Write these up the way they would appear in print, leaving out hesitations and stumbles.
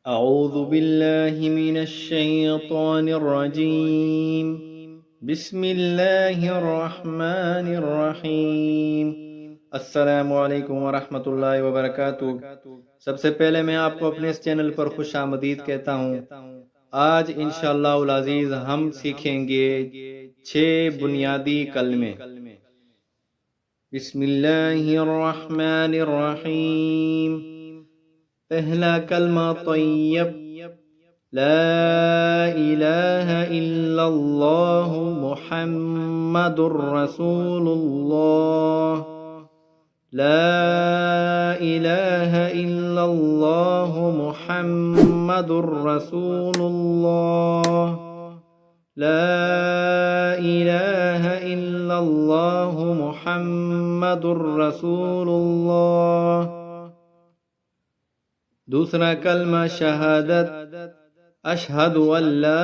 أعوذ بالله من الشيطان الرجيم بسم الله الرحمن الرحीम अस्सलामु अलैकुम वरहमतुल्लाहि वबरकातुहू। सबसे पहले मैं आपको अपने इस चैनल पर खुश आमदीद कहता हूँ। आज इंशाअल्लाह उल अज़ीज़ हम सीखेंगे 6 बुनियादी कलमे। बिस्मिल्लाहिर रहमानिर रहीम। पहला कलमा तय्यब, ला इलाहा इल्लल्लाहु मुहम्मदुर रसूलुल्लाह। ला इलाहा इल्लल्लाहु मुहम्मदुर रसूलुल्लाह। ला इलाहा इल्लल्लाहु मुहम्मदुर रसूलुल्लाह। दूसरा कलमा शहादत, अशहदु अल्ला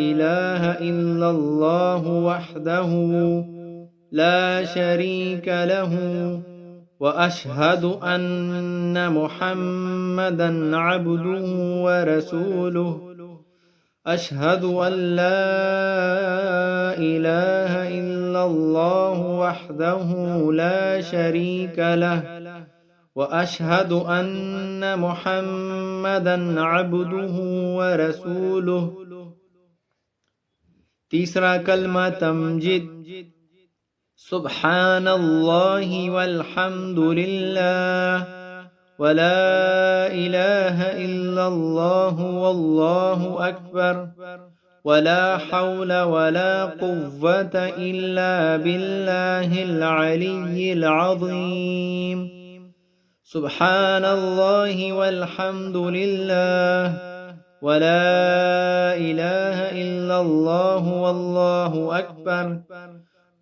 इलाहा इल्लल्लाहु वहदहु ला शरीक लहु व अशहदु अन्न मुहम्मदन अब्दुहु व रसूलुहु। अशहदु अल्ला इलाहा इल्लल्लाहु वहदहु ला शरीक लहु व अशहदु अन्न मुहम्मदन अब्दुहु व रसूलुहु। तीसरा कलमा तमजीद, सुब्हानल्लाहि वल्हम्दुलिल्लाह व ला इलाहा इल्लल्लाहु वल्लाहु अकबर व ला हौल व ला कुव्वत इल्ला बिल्लाहिल अलिय्यिल अज़ीम। सुब्हानल्लाहि वल्हम्दुलिल्लाह व ला इलाहा इल्लल्लाहु वल्लाहु अकबर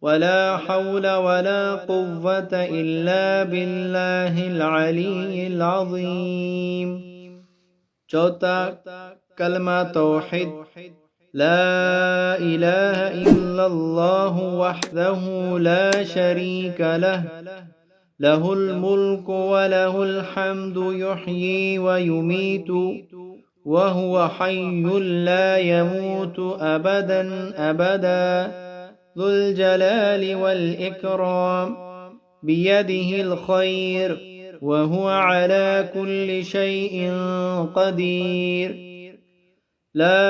व ला हौल व ला कुव्वत इल्ला बिल्लाहिल अलिय्यिल अज़ीम। चौथा कलमा तौहीद, ला इलाहा इल्लल्लाहु वहदहु ला शरीक लहु लहुल मुल्कु व लहुल हम्दु युह्यी व युमीतु व हुव हय्युल ला यमूतु अबदन अबदा ज़ुल जलालि वल इकराम बियदिहिल खैर व हुव अला कुल्लि शैइन क़दीर। ला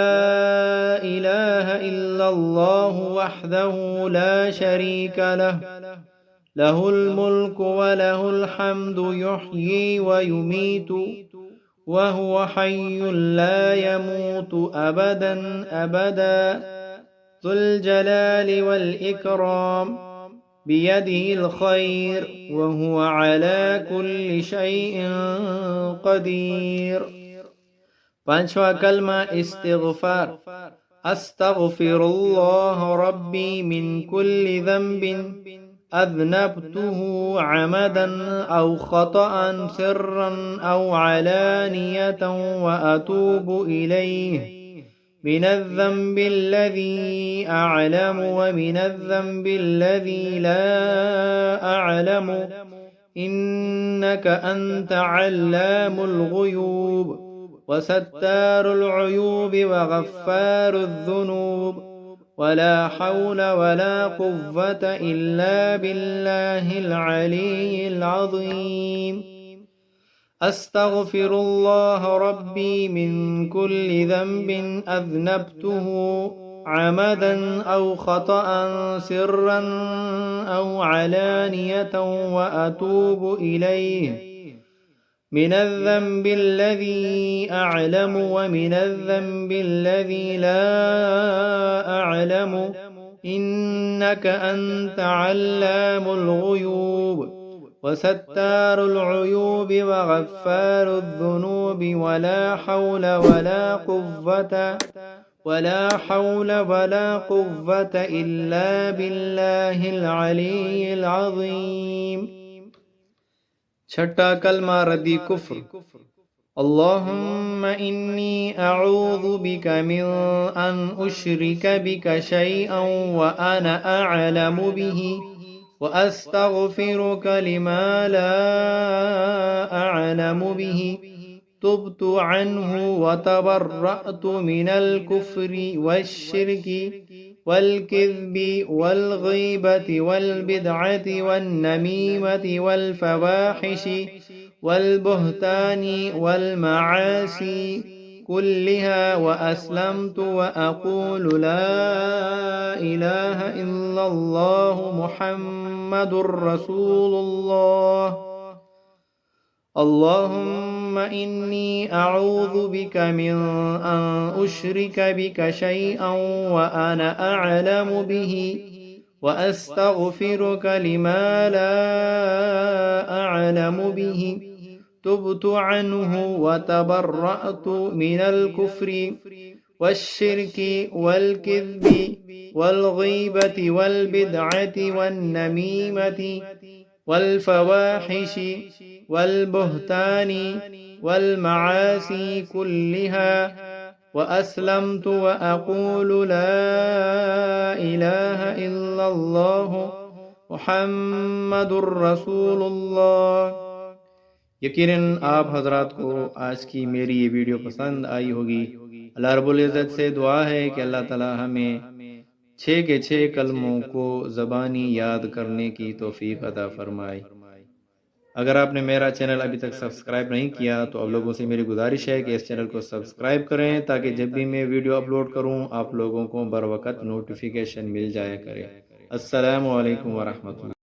इलाहा इल्लल्लाहु वहदहु ला शरीक लहु लहुल मुल्कु व लहुल हम्दु युह्यी व युमीतु व हुव हय्युल ला यमूतु अबदन अबदा ज़ुल जलालि वल इकराम बियदिहिल खैर व हुव अला कुल्लि शैइन क़दीर। पांचवा कलमा इस्तिग़फ़ार, अस्तग़फिरुल्लाह रब्बी मिन कुल्लि ज़ंबिन अज़नबतुहु अमदन औ ख़तअन सिर्रन औ अलानियतन व अतूबु इलैहि मिनज़्ज़ंबिल्लज़ी अअलमु व मिनज़्ज़ंबिल्लज़ी ला अअलमु इन्नक अन्त अल्लामुल ग़ुयूब व सत्तारुल उयूब व गफ़्फ़ारुज़ ज़ुनूब वला हौल वला कुव्वत इल्ला बिल्लाहिल अलिय्यिल अज़ीम। अस्तग़फिरुल्लाह रब्बी मिन कुल्लि ज़ंबिन अज़नबतुहु अमदन औ ख़तअन सिर्रन औ अलानियतन व अतूबु इलैहि मिनज़्ज़ंबिल्लज़ी अअलमु व मिनज़्ज़ंबिल्लज़ी ला अअलमु इन्नक अन्त अल्लामुल ग़ुयूब व सत्तारुल उयूब व गफ़्फ़ारुज़ ज़ुनूब वला हौल वला कुव्वत इल्ला बिल्लाहिल अलिय्यिल अज़ीम। छठा कलमा रद्दी कुफ्र, अल्लाहुम्मा इन्नी अऊज़ु बिका मिन अन उश्रिक बिका शैअन व अना अअलमु बिही व अस्तग़फिरुका लिमा ला अअलमु बिही तुब्तु अन्हु व तबर्रअतु मिनल कुफ्रि वश्शिर्कि वल किज़्बि वल गीबति वल बिदअति वन नमीमति वल फवाहिशि वल बुहतानि वल मआसी कुल्लिहा व अस्लमतु व अक़ूलु ला इलाहा इल्लल्लाहु मुहम्मदुर रसूलुल्लाह। अल्लाहुम्मा इन्नी अऊज़ु बिका मिन अन उश्रिका बिका शैअन व अना अअलमु बिही व अस्तगफिरुका लिमा ला अअलमु बिही तुब्तु अन्हु व तबर्रअतु मिनल कुफ्रि वश्शिर्कि वल किज़्बि वल गीबति वल बिदअति वन नमीमति वल फवाहिशि वल बुहतानि वल मआसी कुल्लिहा व अस्लमतु व अक़ूलु ला इलाहा इल्लल्लाहु मुहम्मदुर रसूलुल्लाह। यकीनन आप हजरात को आज की मेरी ये वीडियो पसंद आई होगी। अल्लाह रब्बुल इज़्ज़त से दुआ है कि अल्लाह ताला हमें 6 के 6 कलमों को ज़बानी याद करने की तौफीक अता फरमाए। अगर आपने मेरा चैनल अभी तक सब्सक्राइब नहीं किया तो आप लोगों से मेरी गुजारिश है कि इस चैनल को सब्सक्राइब करें ताकि जब भी मैं वीडियो अपलोड करूं आप लोगों को बर वक़्त नोटिफिकेशन मिल जाया करे। अस्सलामु अलैकुम व रहमतुल्लाह।